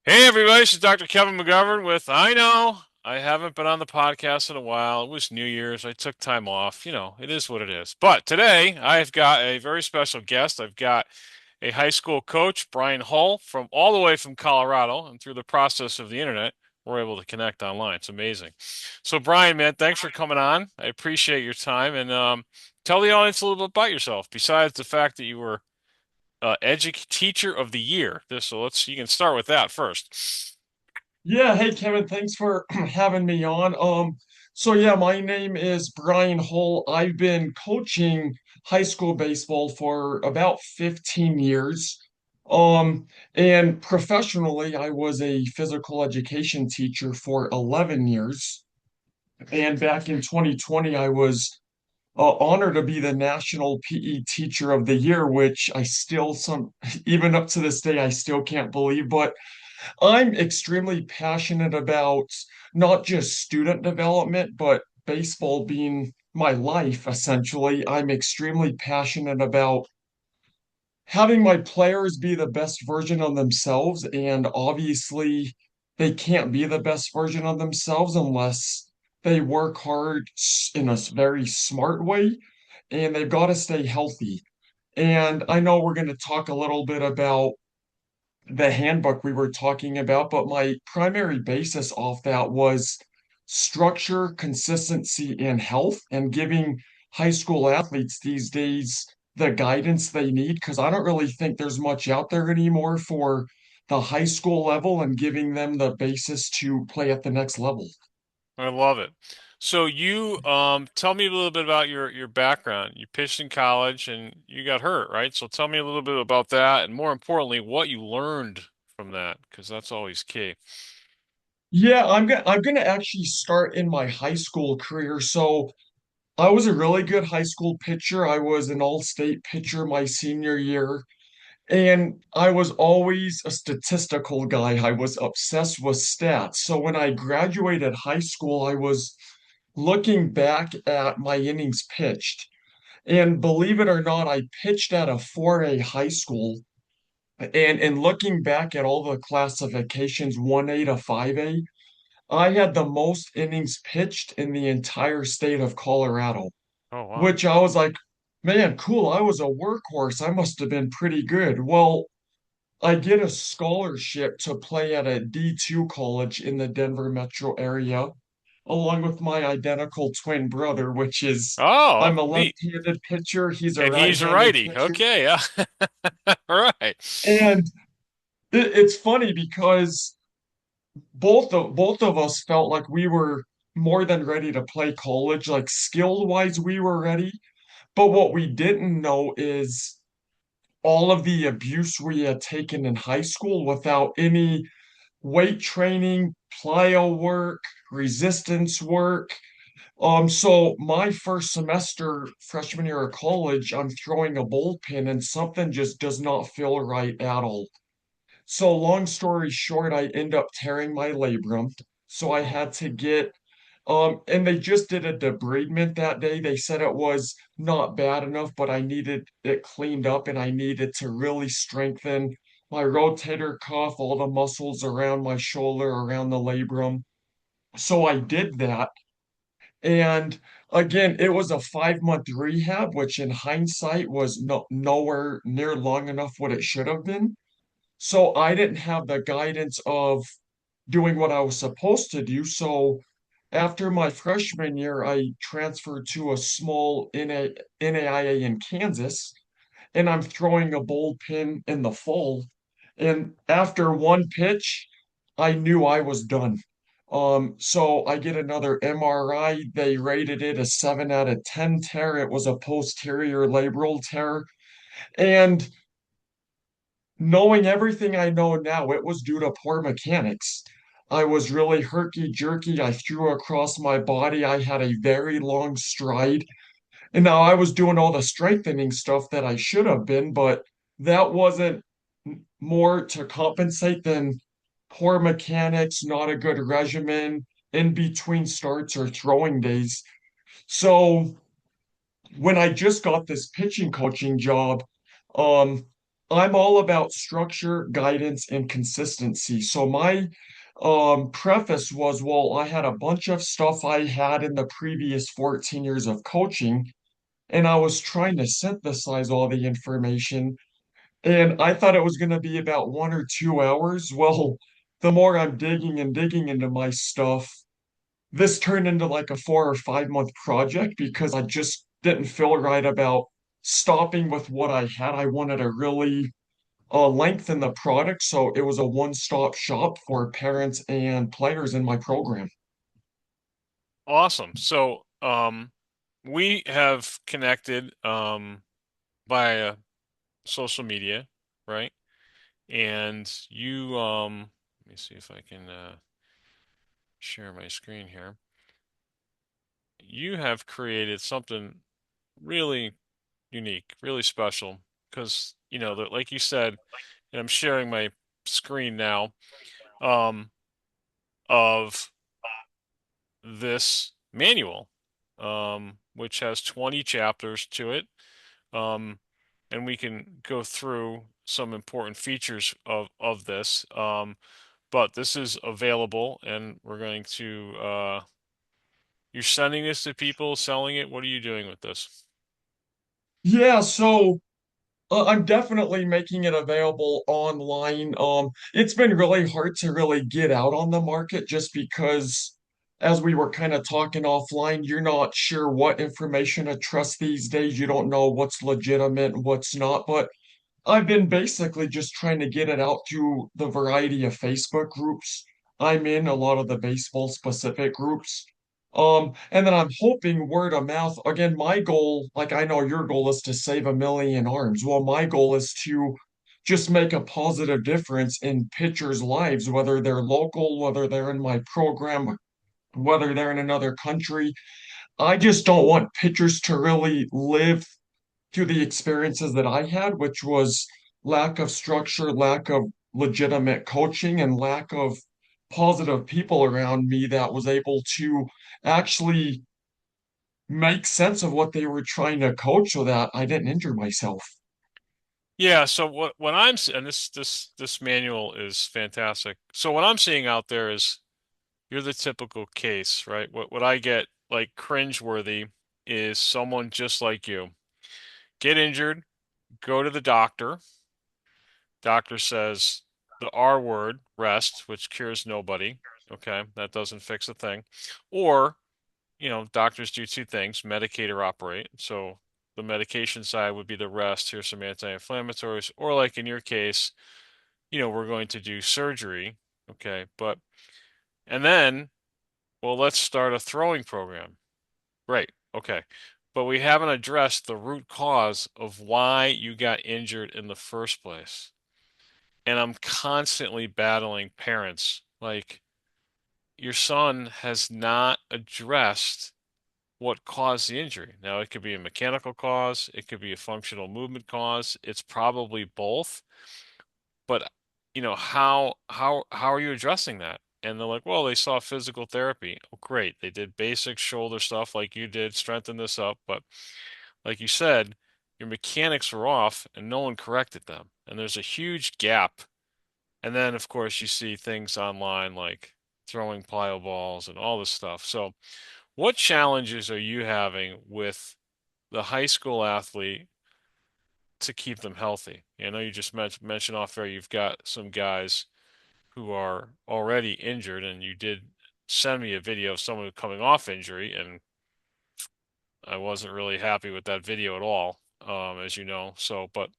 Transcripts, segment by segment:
Hey everybody, this is Dr. Kevin McGovern with I know I haven't been on the podcast in a while. It was New Year's. I took time off. It is what it is. But today I've got a very special guest. I've got a high school coach, Brian Hull, from all the way from Colorado, and through the process of the internet, we're able to connect online. It's amazing. So Brian, man, thanks for coming on. I appreciate your time and tell the audience a little bit about yourself, besides the fact that you were Teacher of the Year. So you can start with that first. Yeah, hey Kevin, thanks for having me on. My name is Brian Hull. I've been coaching high school baseball for about 15 years. Um, and professionally, I was a physical education teacher for 11 years. And back in 2020, I was honored to be the National PE Teacher of the Year, which I still even up to this day, I still can't believe. But I'm extremely passionate about not just student development, but baseball being my life, essentially. I'm extremely passionate about having my players be the best version of themselves. And obviously, they can't be the best version of themselves unless they work hard in a very smart way, and they've got to stay healthy. And I know we're going to talk a little bit about the handbook we were talking about, but my primary basis off that was structure, consistency, and health, and giving high school athletes these days the guidance they need, because I don't really think there's much out there anymore for the high school level and giving them the basis to play at the next level. I love it. So you tell me a little bit about your background. You pitched in college and you got hurt, right? So tell me a little bit about that and more importantly, what you learned from that, because that's always key. Yeah, I'm gonna actually start in my high school career. So I was a really good high school pitcher. I was an all-state pitcher my senior year. And I was always a statistical guy. I was obsessed with stats. So when I graduated high school, I was looking back at my innings pitched. And believe it or not, I pitched at a 4A high school. And in looking back at all the classifications, 1A to 5A, I had the most innings pitched in the entire state of Colorado, Oh wow. which I was like, man, cool. I was a workhorse. I must have been pretty good. Well, I get a scholarship to play at a D2 college in the Denver metro area, along with my identical twin brother, which is Oh, I'm a neat. left-handed pitcher, he's a And he's a right-handed righty. pitcher. Okay, yeah. All right. And it's funny because both of us felt like we were more than ready to play college, like skill-wise we were ready. But what we didn't know is all of the abuse we had taken in high school without any weight training, plyo work, resistance work. So my first semester, freshman year of college, I'm throwing a bullpen and something just does not feel right at all. So long story short, I end up tearing my labrum. So I Oh, had to get and they just did a debridement that day. They said it was not bad enough, but I needed it cleaned up and I needed to really strengthen my rotator cuff, all the muscles around my shoulder, around the labrum. So I did that. And again, it was a 5-month rehab, which in hindsight was nowhere near long enough what it should have been. So I didn't have the guidance of doing what I was supposed to do. So after my freshman year, I transferred to a small NAIA in Kansas, and I'm throwing a bullpen in the fall. And after one pitch, I knew I was done. So I get another MRI. They rated it a 7 out of 10 tear. It was a posterior labral tear. And knowing everything I know now, it was due to poor mechanics. I was really herky jerky. I threw across my body. I had a very long stride. And now I was doing all the strengthening stuff that I should have been, but that wasn't more to compensate than poor mechanics, not a good regimen in between starts or throwing days. So when I just got this pitching coaching job, um, I'm all about structure, guidance, and consistency. So my preface was, well, I had a bunch of stuff I had in the previous 14 years of coaching, and I was trying to synthesize all the information, and I thought it was going to be about 1 or 2 hours. Well, the more I'm digging and digging into my stuff, this turned into like a 4 or 5 month project because I just didn't feel right about stopping with what I had. I wanted to really lengthen the product so it was a one-stop shop for parents and players in my program. Awesome. So, we have connected via social media, right? And you let me see if I can share my screen here. You have created something really unique, really special because, like you said, and I'm sharing my screen now, um, of this manual, which has 20 chapters to it. Um, and we can go through some important features of this. But this is available, and we're going to, you're sending this to people, selling it. What are you doing with this? Yeah, so I'm definitely making it available online. It's been really hard to really get out on the market just because, as we were kind of talking offline, you're not sure what information to trust these days. You don't know what's legitimate and what's not. But I've been basically just trying to get it out to the variety of Facebook groups. I'm in a lot of the baseball specific groups. And then I'm hoping word of mouth. Again, my goal, like I know your goal is to save 1 million arms. Well, my goal is to just make a positive difference in pitchers' lives, whether they're local, whether they're in my program, whether they're in another country. I just don't want pitchers to really live to the experiences that I had, which was lack of structure, lack of legitimate coaching, and lack of positive people around me that was able to actually make sense of what they were trying to coach so that I didn't injure myself. Yeah, so what and this manual is fantastic. So what I'm seeing out there is you're the typical case, right? What I get like cringeworthy is someone just like you. Get injured, go to the doctor. Doctor says the R word, rest, which cures nobody. Okay, that doesn't fix a thing. Or, doctors do two things, medicate or operate. So the medication side would be the rest, here's some anti-inflammatories, or like in your case, we're going to do surgery. Okay, and then, well, let's start a throwing program. Right. Okay. But we haven't addressed the root cause of why you got injured in the first place. And I'm constantly battling parents. Like, your son has not addressed what caused the injury. Now, it could be a mechanical cause, it could be a functional movement cause. It's probably both. But, how are you addressing that? And they're like, well, they saw physical therapy. Oh, great. They did basic shoulder stuff like you did, strengthen this up, but like you said, your mechanics were off and no one corrected them. And there's a huge gap. And then, of course, you see things online like throwing plyo balls and all this stuff. So, what challenges are you having with the high school athlete to keep them healthy? I know you just mentioned off there you've got some guys who are already injured, and you did send me a video of someone coming off injury, and I wasn't really happy with that video at all, as you know. So, but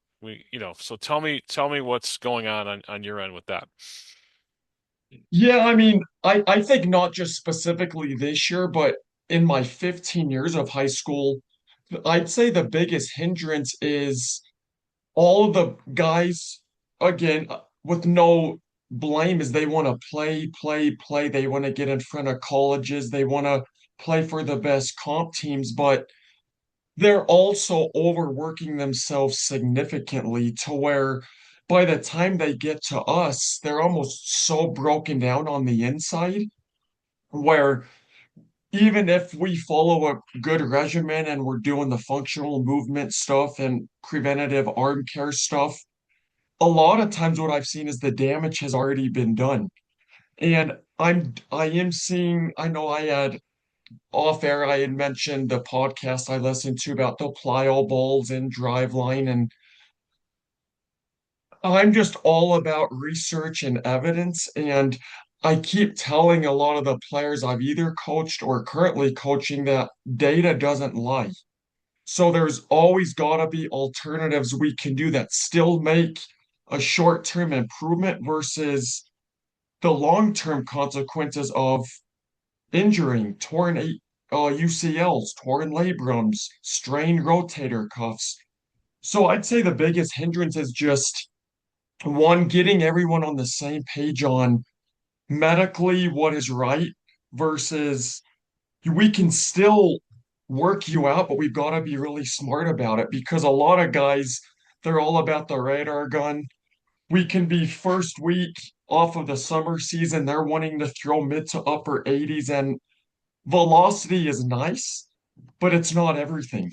so tell me what's going on your end with that. Yeah, I mean, I think not just specifically this year, but in my 15 years of high school, I'd say the biggest hindrance is all of the guys, again, with no blame, is they want to play, play, play. They want to get in front of colleges. They want to play for the best comp teams, but they're also overworking themselves significantly to where by the time they get to us, they're almost so broken down on the inside where even if we follow a good regimen and we're doing the functional movement stuff and preventative arm care stuff, a lot of times what I've seen is the damage has already been done. And I am seeing, I know I had off air, I had mentioned the podcast I listened to about the plyo balls and drive line, and I'm just all about research and evidence. And I keep telling a lot of the players I've either coached or currently coaching that data doesn't lie. So there's always got to be alternatives we can do that still make a short-term improvement versus the long-term consequences of injuring, UCLs, torn labrums, strained rotator cuffs. So I'd say the biggest hindrance is just one, getting everyone on the same page on medically what is right versus we can still work you out, but we've got to be really smart about it because a lot of guys, they're all about the radar gun. We can be first week off of the summer season, they're wanting to throw mid to upper 80s, and velocity is nice, but it's not everything.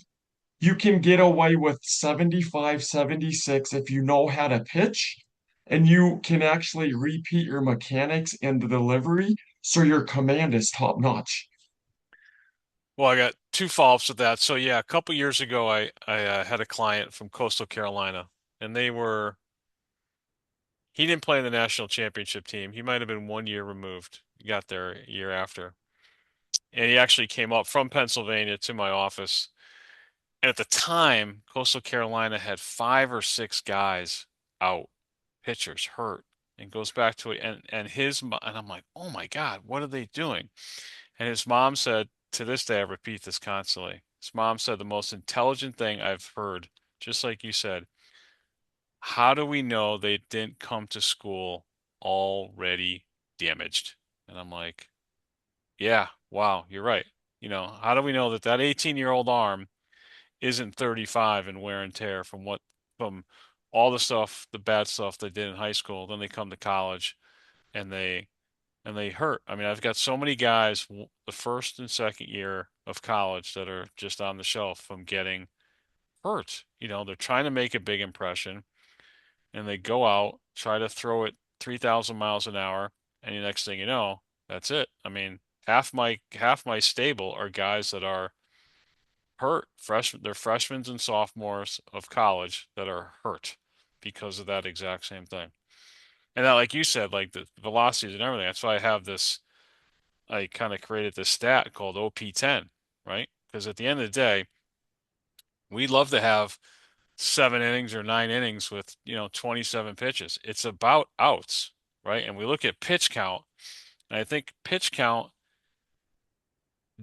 You can get away with 75, 76 if you know how to pitch and you can actually repeat your mechanics in the delivery so your command is top notch. Well, I got two follow-ups with that. So yeah, a couple years ago, I had a client from Coastal Carolina, and he didn't play in the national championship team. He might have been 1 year removed. He got there a year after, and he actually came up from Pennsylvania to my office. And at the time, Coastal Carolina had 5 or 6 guys out, pitchers hurt, and goes back to it. And I'm like, oh my God, what are they doing? And his mom said, to this day, I repeat this constantly. His mom said the most intelligent thing I've heard, just like you said, how do we know they didn't come to school already damaged? And I'm like, yeah, wow, you're right. How do we know that 18-year-old arm isn't 35 and wear and tear from all the stuff, the bad stuff they did in high school, then they come to college and they hurt. I mean, I've got so many guys the first and second year of college that are just on the shelf from getting hurt. They're trying to make a big impression and they go out, try to throw it 3,000 miles an hour, and the next thing you know, that's it. I mean, half my stable are guys that are hurt. They're freshmen and sophomores of college that are hurt because of that exact same thing. And that, like you said, like the velocities and everything. That's why I kind of created this stat called OP10, right? Because at the end of the day, we love to have 7 innings or 9 innings with, 27 pitches. It's about outs, right? And we look at pitch count, and I think pitch count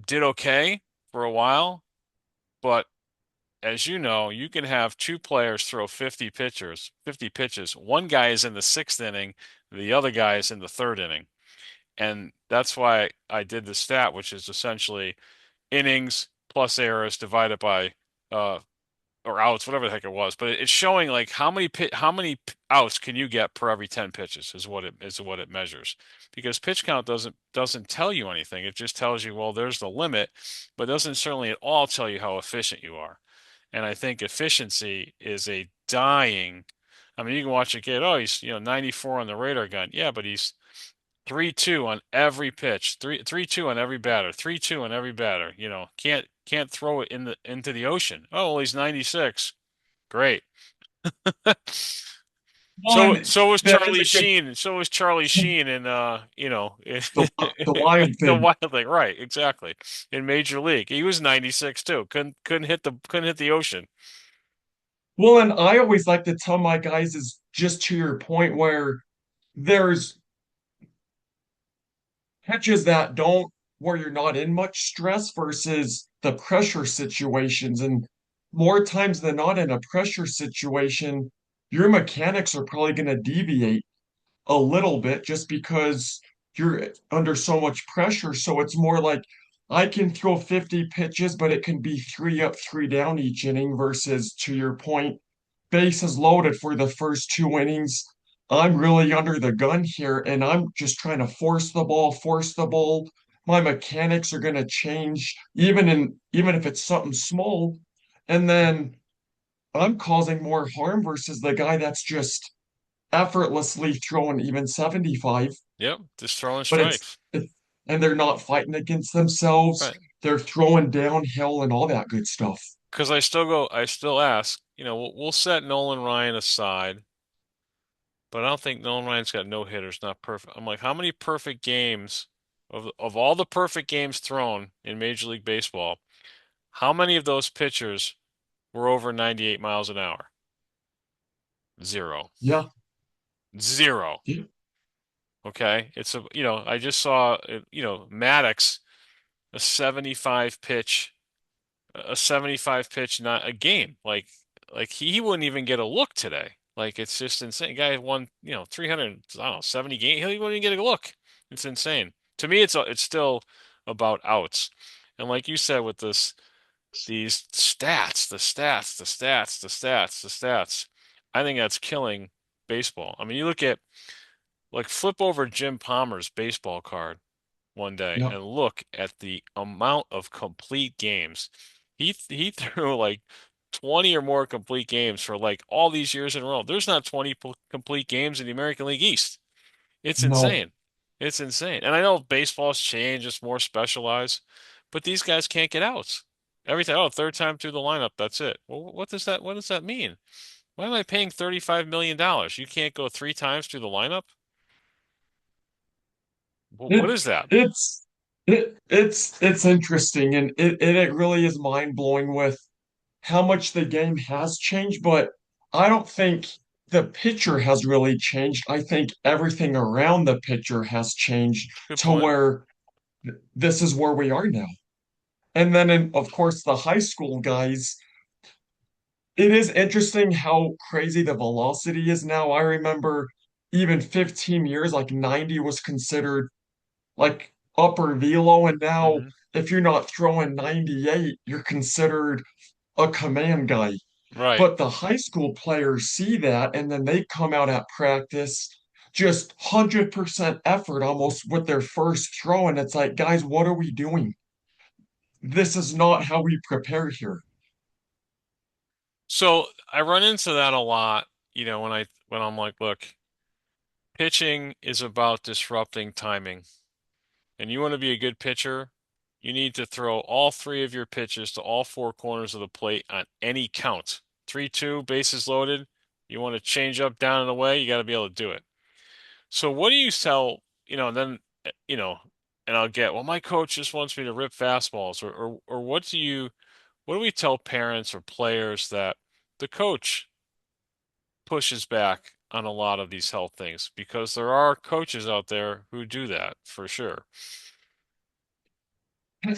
did okay for a while, but as you know, you can have two players throw 50 pitches. One guy is in the sixth inning, the other guy is in the third inning. And that's why I did the stat, which is essentially innings plus errors divided by uh or outs, whatever the heck it was. But it's showing like how many outs can you get per every 10 pitches is what it measures. Because pitch count doesn't tell you anything. It just tells you, well, there's the limit, but doesn't certainly at all tell you how efficient you are. And I think efficiency is a dying. I mean, you can watch a kid, oh, he's 94 on the radar gun. Yeah, but he's 3-2 on every pitch, 3-2 on every batter, 3-2 on every batter. Can't throw it into the ocean. Oh, well, he's 96. Great. So One, so was that is Charlie a good Sheen. So was Charlie Sheen in the wild the thing. Wild Thing. Right, exactly. In Major League. He was 96 too. Couldn't hit the ocean. Well, and I always like to tell my guys is just to your point where there's pitches that don't where you're not in much stress versus the pressure situations. And more times than not in a pressure situation, your mechanics are probably going to deviate a little bit just because you're under so much pressure. So it's more like I can throw 50 pitches, but it can be three up, three down each inning versus, to your point, bases loaded for the first two innings. I'm really under the gun here and I'm just trying to force the ball. My mechanics are going to change even if it's something small. And then I'm causing more harm versus the guy that's just effortlessly throwing even 75, Yep, just throwing but strikes. and they're not fighting against themselves. Right. They're throwing downhill and all that good stuff. Because I still ask, we'll set Nolan Ryan aside, but I don't think Nolan Ryan's got no hitters, not perfect. I'm like, how many perfect games of all the perfect games thrown in Major League Baseball, how many of those pitchers were over 98 miles an hour? Zero. Yeah. Zero. Yeah. Okay. I just saw, Maddox, a 75 pitch, a 75 pitch, not a game. Like he wouldn't even get a look today. Like it's just insane. Guy won, 300, I don't know, 70 games. He wouldn't even get a look. It's insane. To me, it's still about outs. And like you said with these stats, the stats, the stats, the stats, the stats, I think that's killing baseball. I mean, you look at like flip over Jim Palmer's baseball card one day Yeah. and look at the amount of complete games. He threw like 20 or more complete games for like all these years in a row. There's not 20 complete games in the American League East. It's No. insane. It's insane. And I know baseball's changed, it's more specialized, but these guys can't get outs. Every time, third time through the lineup, that's it. Well, what does that mean? Why am I paying $35 million? You can't go three times through the lineup? What It is that? it's it's interesting, and it really is mind blowing with how much the game has changed, but I don't think the pitcher has really changed. I think everything around the pitcher has changed Good to point. where this is where we are now. And then, of course, the high school guys, it is interesting how crazy the velocity is now. I remember even 15 years, like 90 was considered like upper velo, and now Hmm. if you're not throwing 98, you're considered a command guy. Right. But the high school players see that and then they come out at practice just 100% effort almost with their first throw. And it's like, guys, what are we doing? This is not how we prepare here. So I run into that a lot, when I'm like, look, pitching is about disrupting timing. And you want to be a good pitcher, you need to throw all three of your pitches to all four corners of the plate on any count. 3-2, bases loaded. You want to change up, down, and away, you got to be able to do it. So what do you tell, then, you know, and I'll get, well, my coach just wants me to rip fastballs, or what do we tell parents or players that the coach pushes back on a lot of these health things? Because there are coaches out there who do that for sure.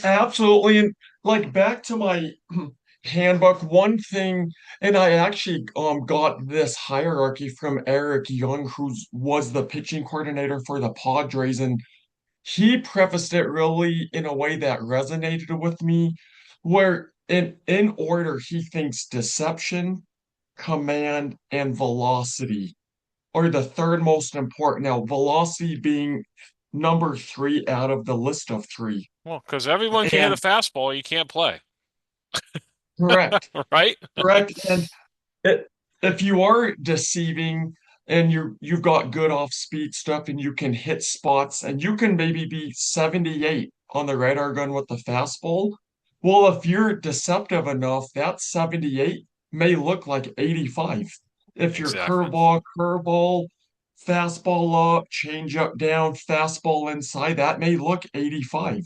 Absolutely. And like back to my handbook, one thing, and I actually got this hierarchy from Eric Young, who was the pitching coordinator for the Padres, and he prefaced it really in a way that resonated with me, where in order he thinks deception, command, and velocity are the third most important. Now, velocity being number three out of the list of three. Well, because everyone can hit a And fastball, you can't play, correct, right? correct. And it, if you are deceiving and you've got good off speed stuff and you can hit spots and you can maybe be 78 on the radar gun with the fastball, well, if you're deceptive enough, that 78 may look like 85. If your Exactly. curveball, fastball up, change up down, fastball inside, that may look 85.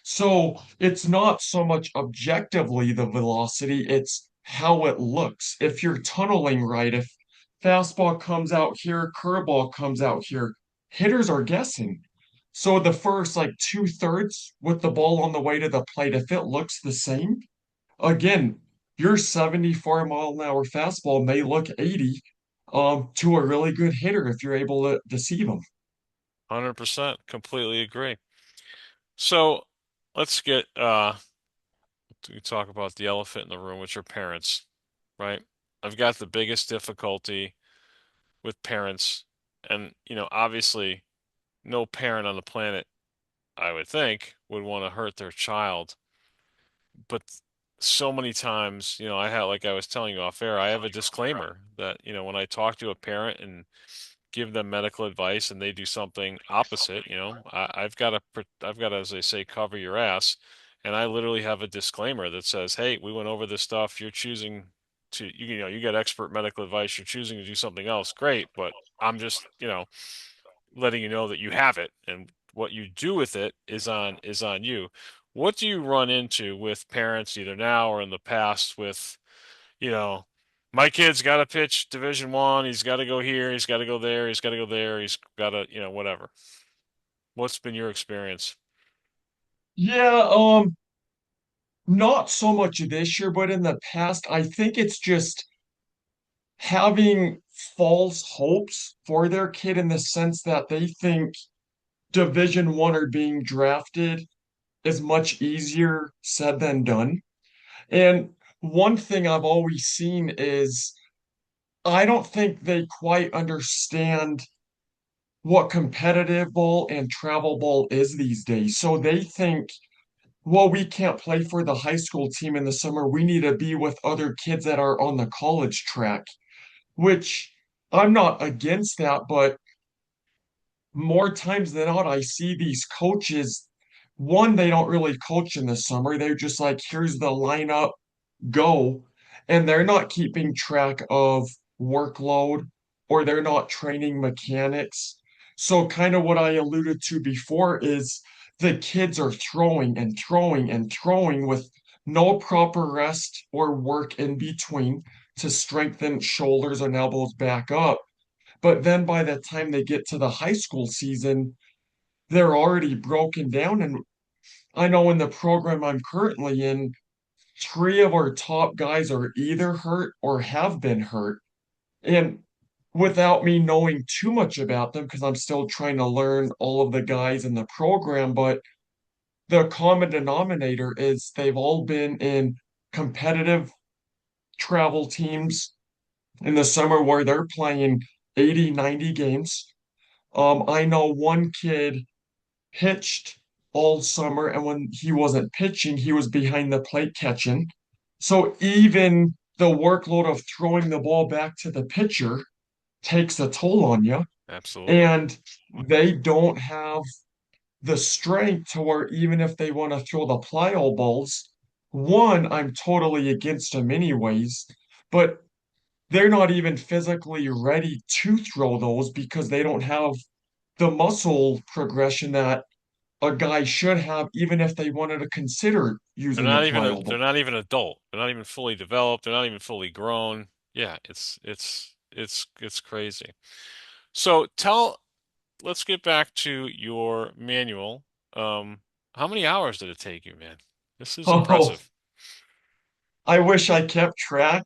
So it's not so much objectively the velocity, it's how it looks. If you're tunneling right, if fastball comes out here, curveball comes out here, hitters are guessing. So the first like two-thirds with the ball on the way to the plate, if it looks the same, again, your 74 mile an hour fastball may look 80 to a really good hitter if you're able to deceive them. 100%. Completely agree. So let's get to talk about the elephant in the room, which are parents, right? I've got the biggest difficulty with parents, and obviously no parent on the planet, I would think, would want to hurt their child. But so many times, I have, like I was telling you off air, I have a disclaimer that, when I talk to a parent and give them medical advice and they do something opposite, I've got to, as they say, cover your ass. And I literally have a disclaimer that says, hey, we went over this stuff. You're choosing to, you get expert medical advice. You're choosing to do something else. Great. But I'm just, letting you know that you have it and what you do with it is on you. What do you run into with parents either now or in the past with, you know, my kid's got to pitch Division One. He's got to go here. He's got to go there. He's got to go there. He's got to, whatever. What's been your experience? Yeah, not so much this year, but in the past, I think it's just having false hopes for their kid in the sense that they think Division One or being drafted is much easier said than done. And one thing I've always seen is I don't think they quite understand what competitive ball and travel ball is these days. So they think, well, we can't play for the high school team in the summer. We need to be with other kids that are on the college track, which I'm not against that, but more times than not, I see these coaches. One, they don't really coach in the summer. They're just like, here's the lineup, go. And they're not keeping track of workload or they're not training mechanics. So, kind of what I alluded to before is the kids are throwing and throwing and throwing with no proper rest or work in between to strengthen shoulders and elbows back up. But then by the time they get to the high school season, they're already broken down. And I know in the program I'm currently in, three of our top guys are either hurt or have been hurt. And without me knowing too much about them, because I'm still trying to learn all of the guys in the program, but the common denominator is they've all been in competitive travel teams in the summer where they're playing 80, 90 games. I know one kid pitched all summer, and when he wasn't pitching, he was behind the plate catching. So even the workload of throwing the ball back to the pitcher takes a toll on you, Absolutely. and they don't have the strength to where even if they want to throw the plyo balls, one, I'm totally against them anyways, but they're not even physically ready to throw those because they don't have the muscle progression that a guy should have, even if they wanted to consider They're using the not even plyo ball. they're not even adult. They're not even fully developed. They're not even fully grown. Yeah, it's crazy. So let's get back to your manual. How many hours did it take you, man? This is Oh, impressive. I wish I kept track.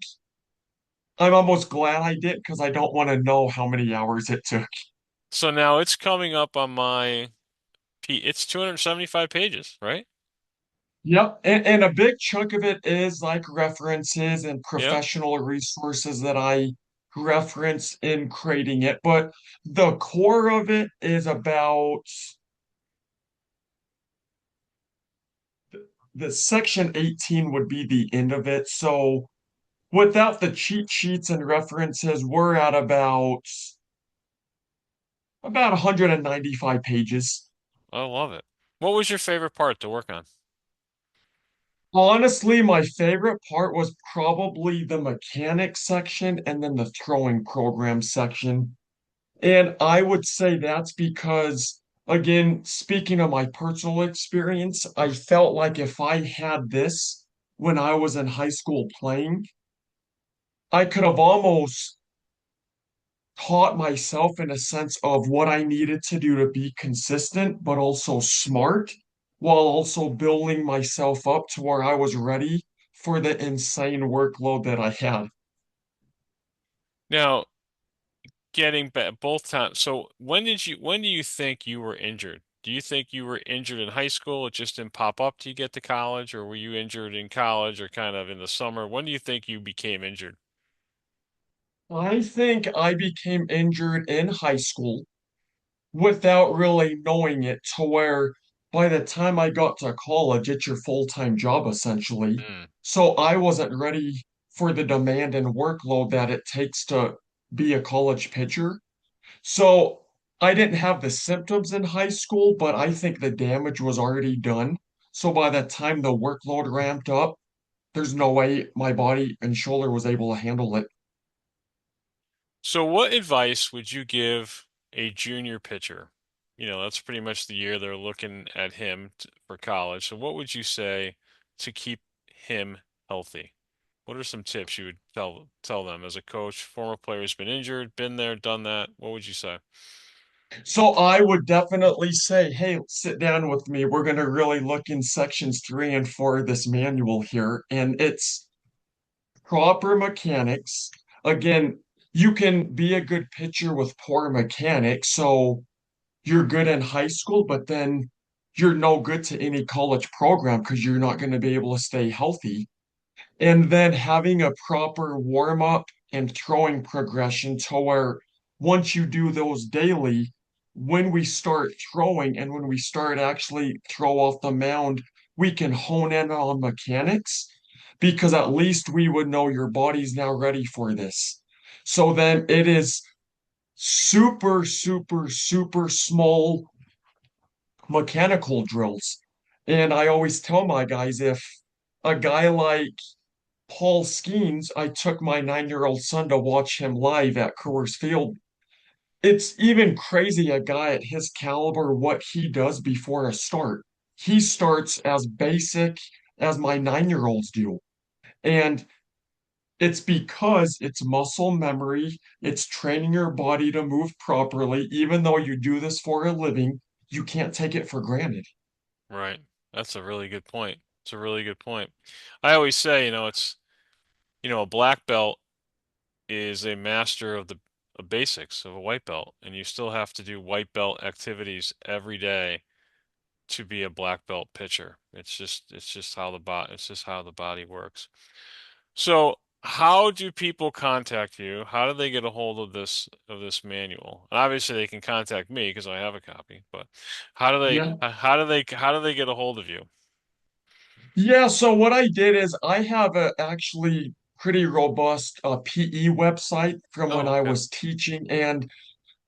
I'm almost glad I did because I don't want to know how many hours it took. So now it's coming up on my it's 275 pages, right? Yep. And a big chunk of it is like references and Yep. professional resources that I reference in creating it. But the core of it is about the section 18 would be the end of it. So without the cheat sheets and references, we're at about 195 pages. I love it. What was your favorite part to work on? Honestly, my favorite part was probably the mechanics section and then the throwing program section. And I would say that's because, again, speaking of my personal experience, I felt like if I had this when I was in high school playing, I could have almost taught myself in a sense of what I needed to do to be consistent, but also smart, while also building myself up to where I was ready for the insane workload that I had. Now, getting back both times. So when do you think you were injured? Do you think you were injured in high school? It just didn't pop up till you get to college, or were you injured in college or kind of in the summer? When do you think you became injured? I think I became injured in high school without really knowing it to where by the time I got to college, it's your full-time job essentially. Mm. So I wasn't ready for the demand and workload that it takes to be a college pitcher. So I didn't have the symptoms in high school, but I think the damage was already done. So by the time the workload ramped up, there's no way my body and shoulder was able to handle it. So what advice would you give a junior pitcher? That's pretty much the year they're looking at him for college. So what would you say to keep him healthy? What are some tips you would tell them as a coach, former player who's been injured, been there, done that? What would you say? So I would definitely say, hey, sit down with me. We're going to really look in sections 3 and 4 of this manual here, and it's proper mechanics. Again, you can be a good pitcher with poor mechanics, so you're good in high school, but then you're no good to any college program because you're not going to be able to stay healthy. And then having a proper warm up and throwing progression to where once you do those daily, when we start throwing and when we start actually throw off the mound, we can hone in on mechanics because at least we would know your body's now ready for this. So then it is super, super, super small mechanical drills. And I always tell my guys if a guy like Paul Skeens, I took my 9-year-old son to watch him live at Coors Field. It's even crazy a guy at his caliber, what he does before a start. He starts as basic as my 9-year-olds do. And it's because it's muscle memory, it's training your body to move properly. Even though you do this for a living, you can't take it for granted. Right. That's a really good point. It's a really good point. I always say, a black belt is a master of the basics of a white belt, and you still have to do white belt activities every day to be a black belt pitcher. It's just how the body works. So, how do people contact you? How do they get a hold of this manual? And obviously, they can contact me because I have a copy. But Yeah. how do they get a hold of you? Yeah, so what I did is I have a actually pretty robust PE website from when Oh, I okay, was teaching, and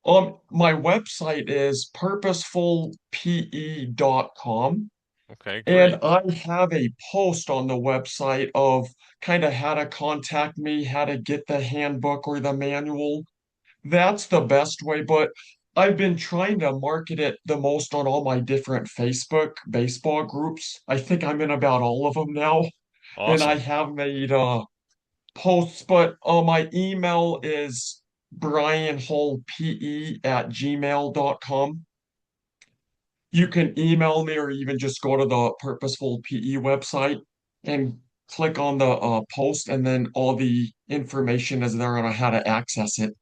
my website is purposefulpe.com, okay, and great. I have a post on the website of kind of how to contact me, how to get the handbook or the manual. That's the best way, but I've been trying to market it the most on all my different Facebook baseball groups. I think I'm in about all of them now, and I Awesome. have made posts, but my email is brianhullpe@gmail.com. You can email me or even just go to the Purposeful PE website and click on the post, and then all the information is there on how to access it.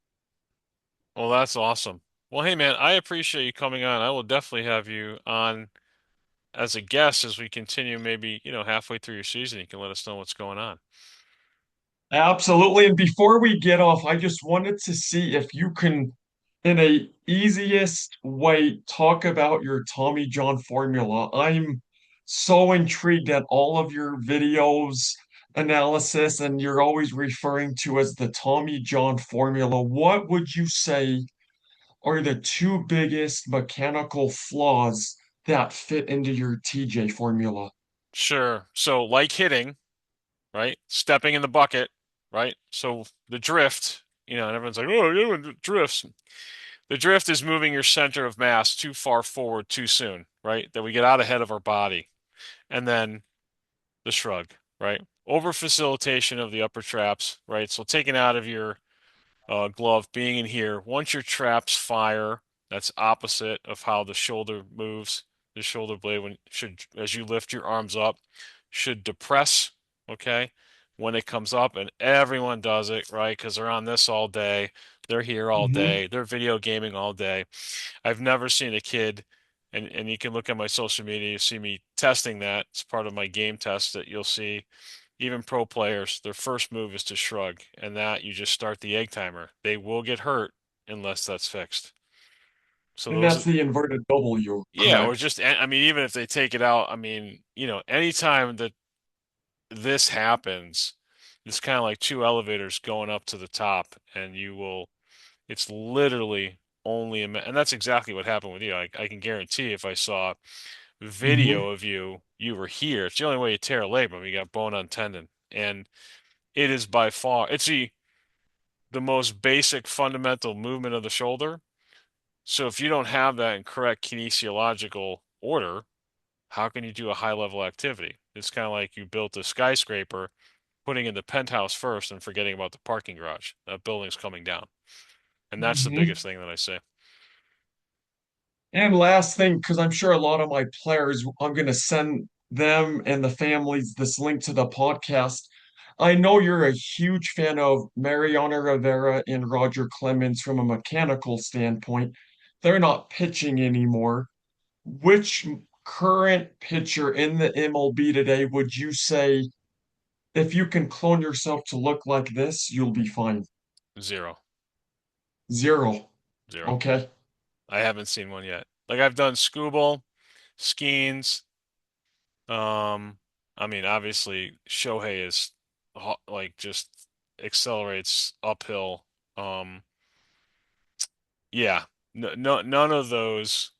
Well, that's awesome. Well, hey man, I appreciate you coming on. I will definitely have you on as a guest as we continue, maybe, halfway through your season. You can let us know what's going on. Absolutely. And before we get off, I just wanted to see if you can, in a easiest way, talk about your Tommy John formula. I'm so intrigued at all of your videos, analysis, and you're always referring to as the Tommy John formula. What would you say are the two biggest mechanical flaws that fit into your TJ formula? Sure. So, like hitting, right? Stepping in the bucket, right? So the drift, and everyone's like, oh, it drifts. The drift is moving your center of mass too far forward too soon, right? That we get out ahead of our body. And then the shrug, right? Over facilitation of the upper traps, right? So taking out of your glove being in here. Once your traps fire, that's opposite of how the shoulder moves. The shoulder blade when should as you lift your arms up should depress, okay? When it comes up, and everyone does it, right? Because they're on this all day. They're here all Hmm. day. They're video gaming all day. I've never seen a kid, and you can look at my social media, you see me testing that. It's part of my game test that you'll see even pro players, their first move is to shrug, and that you just start the egg timer. They will get hurt unless that's fixed. So And those, that's the inverted W, yeah, or correct? just, I mean, even if they take it out, I mean, anytime that this happens, it's kind of like two elevators going up to the top, and it's literally only, and that's exactly what happened with you. I can guarantee if I saw Hmm. video of you, you were here. It's the only way you tear a labrum. You got bone on tendon. And it is by far, it's the most basic fundamental movement of the shoulder. So if you don't have that in correct kinesiological order, how can you do a high level activity? It's kind of like you built a skyscraper, putting in the penthouse first and forgetting about the parking garage. That building's coming down. And that's the Hmm. biggest thing that I say. And last thing, because I'm sure a lot of my players, I'm going to send them and the families this link to the podcast. I know you're a huge fan of Mariano Rivera and Roger Clemens from a mechanical standpoint. They're not pitching anymore. Which current pitcher in the MLB today would you say, if you can clone yourself to look like this, you'll be fine? Zero. Zero. Zero. Okay. I haven't seen one yet. Like I've done Scooble, Skeens. Um, I mean, obviously Shohei is like just accelerates uphill. Um, yeah, no, no, none of those.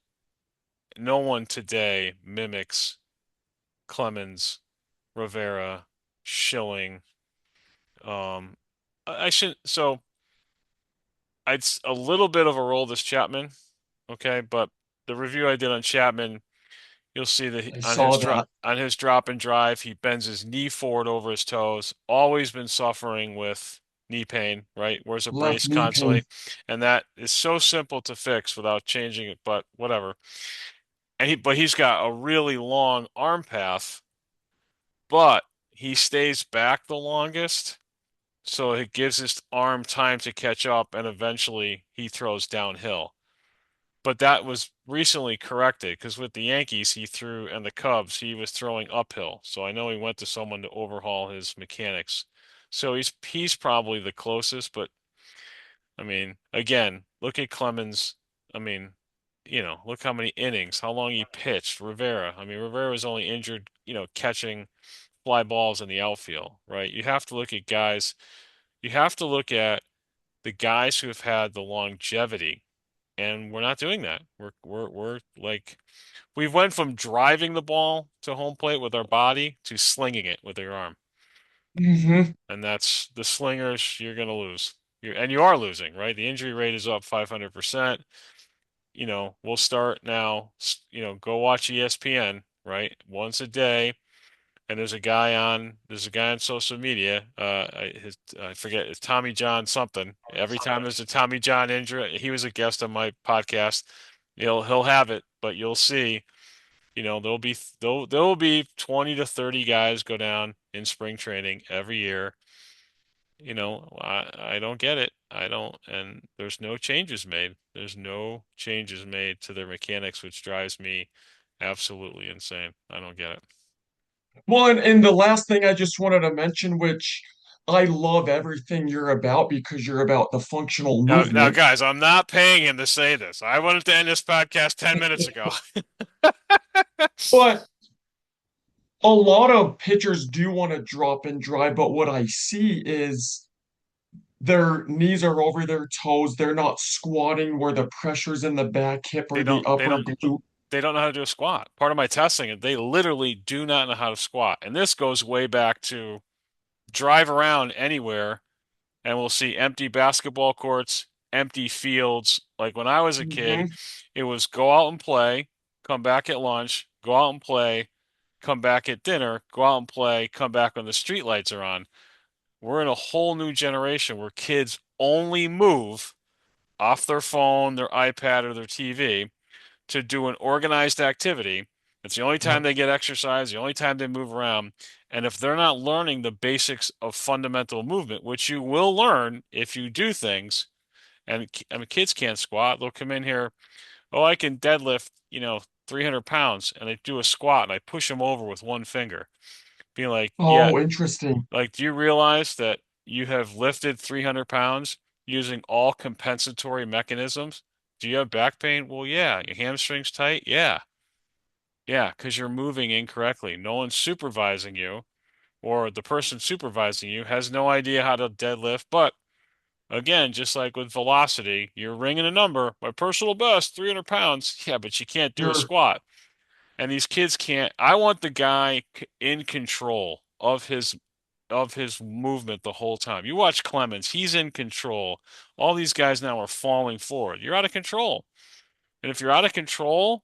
No one today mimics Clemens, Rivera, Schilling. I shouldn't. So it's a little bit of a roll this Chapman, okay, but the review I did on Chapman, you'll see that I saw that. on his drop and drive, he bends his knee forward over his toes. Always been suffering with knee pain, right? Wears a Left brace knee pain. constantly, and that is so simple to fix without changing it, but whatever. But he's got a really long arm path, but he stays back the longest, so it gives his arm time to catch up, and eventually he throws downhill. But that was recently corrected because with the Yankees he threw and the Cubs he was throwing uphill. So I know he went to someone to overhaul his mechanics. So he's probably the closest, but I mean, again, look at Clemens. I mean, look how many innings, how long he pitched. Rivera. I mean, Rivera was only injured, catching fly balls in the outfield, right? You have to look at guys, you have to look at the guys who have had the longevity, and we're not doing that. We're like we've went from driving the ball to home plate with our body to slinging it with your arm. Hmm. And that's the slingers you're going to lose. You are losing, right? The injury rate is up 500%. We'll start now, go watch ESPN, right? Once a day. And there's a guy on social media. I forget, it's Tommy John something. Every time there's a Tommy John injury, he was a guest on my podcast. He'll have it, but you'll see, there'll be 20 to 30 guys go down in spring training every year. I don't get it. I don't, and there's no changes made. There's no changes made to their mechanics, which drives me absolutely insane. I don't get it. Well, and the last thing I just wanted to mention, which I love everything you're about because you're about the functional Now, movement. guys, I'm not paying him to say this. I wanted to end this podcast 10 minutes ago. But a lot of pitchers do want to drop and drive, but what I see is their knees are over their toes. They're not squatting where the pressure's in the back hip They or the don't, they upper don't, glute. they don't know how to do a squat. Part of my testing, they literally do not know how to squat. And this goes way back to drive around anywhere and we'll see empty basketball courts, empty fields. Like when I was a kid, Hmm. it was go out and play, come back at lunch, go out and play, come back at dinner, go out and play, come back when the street lights are on. We're in a whole new generation where kids only move off their phone, their iPad, or their TV to do an organized activity. It's the only time Yep. they get exercise, the only time they move around. And if they're not learning the basics of fundamental movement, which you will learn if you do things, and I mean, kids can't squat. They'll come in here, oh, I can deadlift, 300 pounds, and they do a squat, and I push them over with one finger, being like, yeah, Oh, interesting. like, do you realize that you have lifted 300 pounds using all compensatory mechanisms? Do you have back pain? Well, yeah. Your hamstring's tight? Yeah. Yeah, because you're moving incorrectly. No one's supervising you, or the person supervising you has no idea how to deadlift. But again, just like with velocity, you're ringing a number. My personal best, 300 pounds. Yeah, but you can't do a Sure. squat. And these kids can't. I want the guy in control of his movement the whole time. You watch Clemens, he's in control. All these guys now are falling forward. You're out of control. And if you're out of control,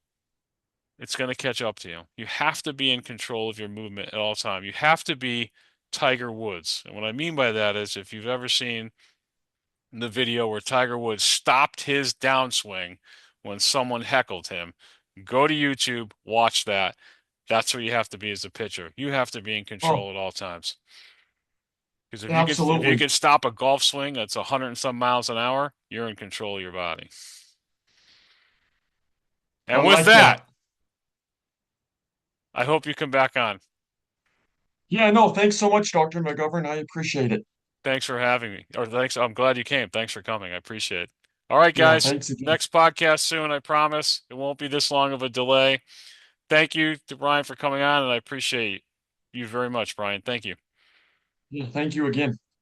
it's going to catch up to you. You have to be in control of your movement at all time. You have to be Tiger Woods. And what I mean by that is if you've ever seen the video where Tiger Woods stopped his downswing when someone heckled him, go to YouTube, watch that. That's where you have to be as a pitcher. You have to be in Oh, control at all times. Because if you absolutely. can stop a golf swing that's 100 and some miles an hour, you're in control of your body. I And with like that, that. I hope you come back on. Yeah, no, thanks so much, Dr. McGovern. I appreciate it. Thanks for having me. Or thanks. I'm glad you came. Thanks for coming. I appreciate it. All right, Yeah, guys. thanks again. Next podcast soon, I promise. It won't be this long of a delay. Thank you to Brian for coming on, and I appreciate you very much, Brian. Thank you. Yeah, thank you again.